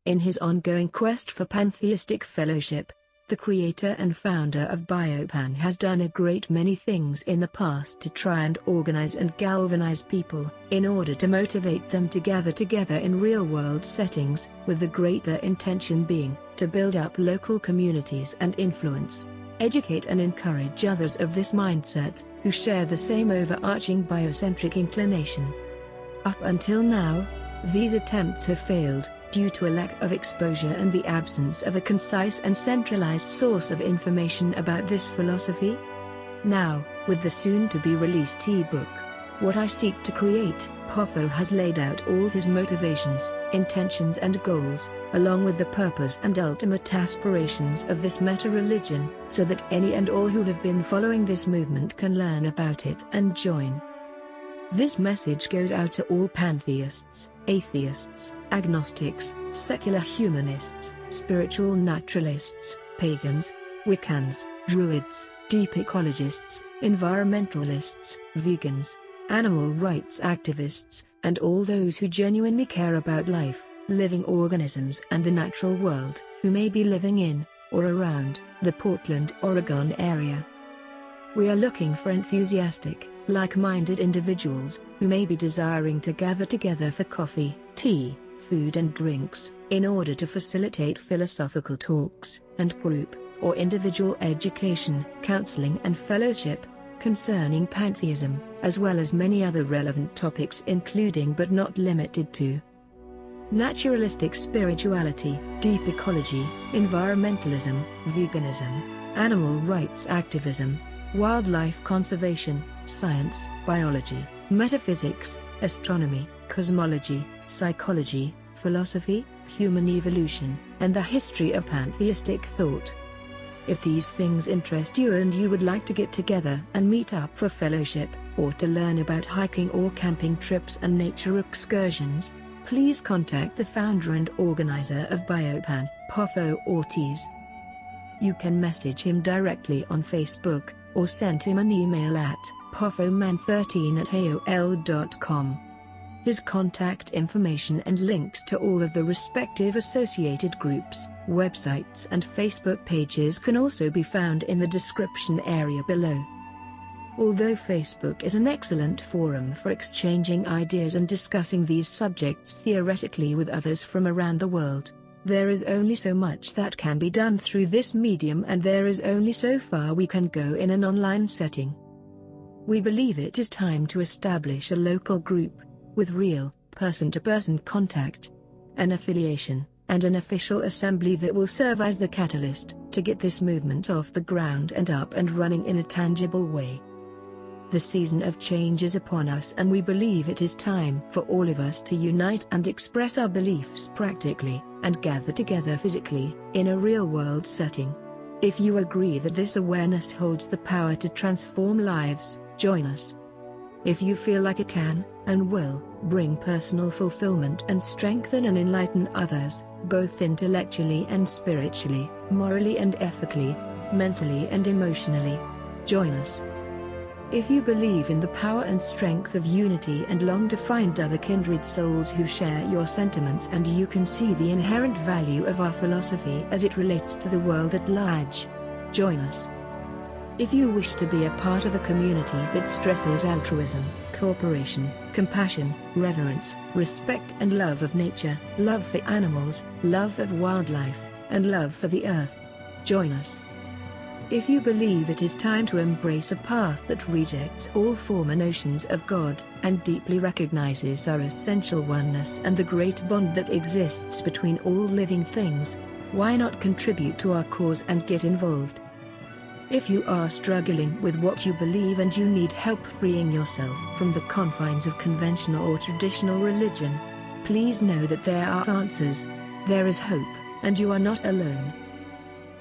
In his ongoing quest for pantheistic fellowship, the creator and founder of Biopan has done a great many things in the past to try and organize and galvanize people, in order to motivate them to gather together in real-world settings, with the greater intention being, to build up local communities and influence, educate and encourage others of this mindset, who share the same overarching biocentric inclination. Up until now, these attempts have failed, due to a lack of exposure and the absence of a concise and centralized source of information about this philosophy. Now, with the soon-to-be-released e-book, What I Seek to Create, Poffo has laid out all his motivations, intentions and goals, along with the purpose and ultimate aspirations of this meta-religion, so that any and all who have been following this movement can learn about it and join. This message goes out to all pantheists, atheists, agnostics, secular humanists, spiritual naturalists, pagans, Wiccans, Druids, deep ecologists, environmentalists, vegans, animal rights activists, and all those who genuinely care about life, living organisms and the natural world, who may be living in, or around, the Portland, Oregon area. We are looking for enthusiastic, like-minded individuals, who may be desiring to gather together for coffee, tea, food and drinks, in order to facilitate philosophical talks, and group, or individual education, counseling and fellowship, concerning pantheism, as well as many other relevant topics including but not limited to naturalistic spirituality, deep ecology, environmentalism, veganism, animal rights activism, wildlife conservation, science, biology, metaphysics, astronomy, cosmology, psychology, philosophy, human evolution, and the history of pantheistic thought. If these things interest you and you would like to get together and meet up for fellowship, or to learn about hiking or camping trips and nature excursions, please contact the founder and organizer of Biopan, Poffo Ortiz. You can message him directly on Facebook, or send him an email at poffoman13@aol.com. His contact information and links to all of the respective associated groups, websites and Facebook pages can also be found in the description area below. Although Facebook is an excellent forum for exchanging ideas and discussing these subjects theoretically with others from around the world, there is only so much that can be done through this medium, and there is only so far we can go in an online setting. We believe it is time to establish a local group, with real, person-to-person contact, an affiliation, and an official assembly that will serve as the catalyst to get this movement off the ground and up and running in a tangible way. The season of change is upon us, and we believe it is time for all of us to unite and express our beliefs practically, and gather together physically, in a real-world setting. If you agree that this awareness holds the power to transform lives, join us. If you feel like it can, and will, bring personal fulfillment and strengthen and enlighten others, both intellectually and spiritually, morally and ethically, mentally and emotionally, join us. If you believe in the power and strength of unity and long to find other kindred souls who share your sentiments, and you can see the inherent value of our philosophy as it relates to the world at large, join us. If you wish to be a part of a community that stresses altruism, cooperation, compassion, reverence, respect and love of nature, love for animals, love of wildlife, and love for the earth, join us. If you believe it is time to embrace a path that rejects all former notions of God, and deeply recognizes our essential oneness and the great bond that exists between all living things, why not contribute to our cause and get involved? If you are struggling with what you believe and you need help freeing yourself from the confines of conventional or traditional religion, please know that there are answers, there is hope, and you are not alone.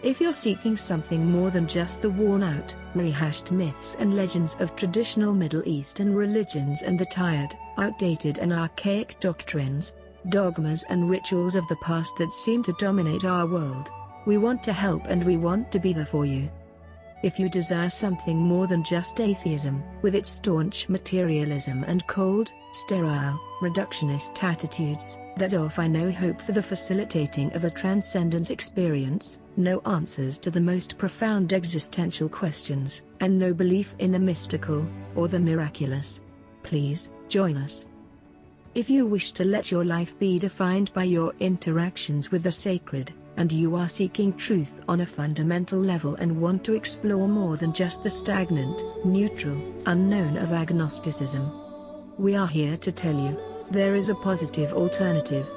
If you're seeking something more than just the worn-out, rehashed myths and legends of traditional Middle Eastern religions and the tired, outdated and archaic doctrines, dogmas and rituals of the past that seem to dominate our world, we want to help and we want to be there for you. If you desire something more than just atheism, with its staunch materialism and cold, sterile, reductionist attitudes, that offer no hope for the facilitating of a transcendent experience, no answers to the most profound existential questions, and no belief in the mystical, or the miraculous. Please, join us. If you wish to let your life be defined by your interactions with the sacred, and you are seeking truth on a fundamental level and want to explore more than just the stagnant, neutral, unknown of agnosticism, we are here to tell you, there is a positive alternative.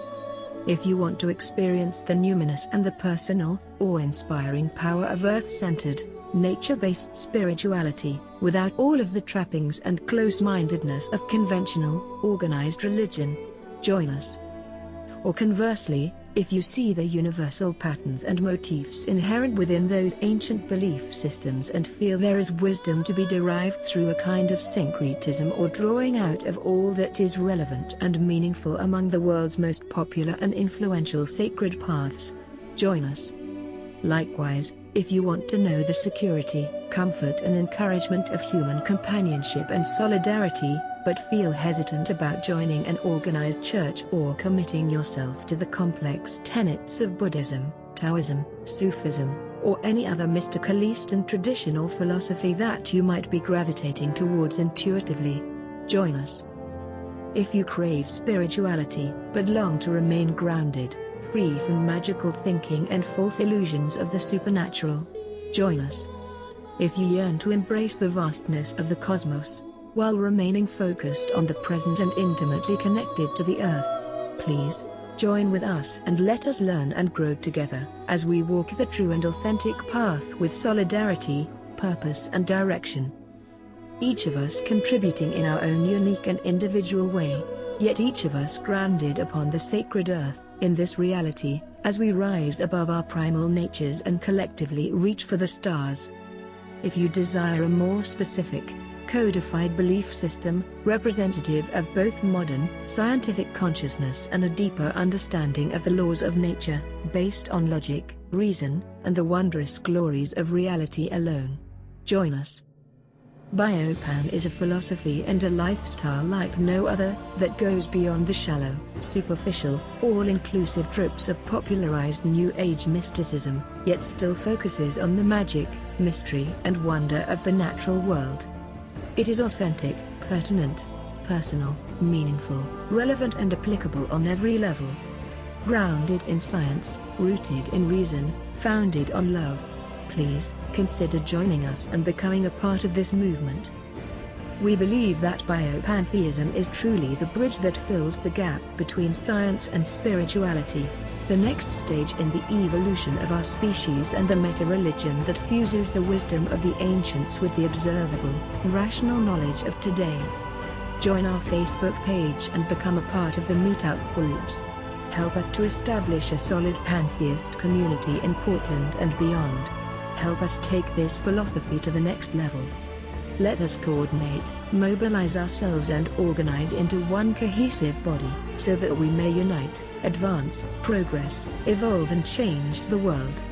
If you want to experience the numinous and the personal, awe-inspiring power of earth-centered, nature-based spirituality, without all of the trappings and close-mindedness of conventional, organized religion, join us. Or conversely, if you see the universal patterns and motifs inherent within those ancient belief systems and feel there is wisdom to be derived through a kind of syncretism or drawing out of all that is relevant and meaningful among the world's most popular and influential sacred paths, join us. Likewise, if you want to know the security, comfort and encouragement of human companionship and solidarity, but feel hesitant about joining an organized church or committing yourself to the complex tenets of Buddhism, Taoism, Sufism, or any other mystical Eastern tradition or philosophy that you might be gravitating towards intuitively, join us. If you crave spirituality, but long to remain grounded, free from magical thinking and false illusions of the supernatural, join us. If you yearn to embrace the vastness of the cosmos, while remaining focused on the present and intimately connected to the earth, please, join with us and let us learn and grow together, as we walk the true and authentic path with solidarity, purpose and direction. Each of us contributing in our own unique and individual way, yet each of us grounded upon the sacred earth, in this reality, as we rise above our primal natures and collectively reach for the stars. If you desire a more specific, codified belief system, representative of both modern, scientific consciousness and a deeper understanding of the laws of nature, based on logic, reason, and the wondrous glories of reality alone, join us. Biopan is a philosophy and a lifestyle like no other, that goes beyond the shallow, superficial, all-inclusive tropes of popularized New Age mysticism, yet still focuses on the magic, mystery and wonder of the natural world. It is authentic, pertinent, personal, meaningful, relevant and applicable on every level. Grounded in science, rooted in reason, founded on love. Please, consider joining us and becoming a part of this movement. We believe that biopantheism is truly the bridge that fills the gap between science and spirituality, the next stage in the evolution of our species and the meta-religion that fuses the wisdom of the ancients with the observable, rational knowledge of today. Join our Facebook page and become a part of the meetup groups. Help us to establish a solid pantheist community in Portland and beyond. Help us take this philosophy to the next level. Let us coordinate, mobilize ourselves and organize into one cohesive body, so that we may unite, advance, progress, evolve and change the world.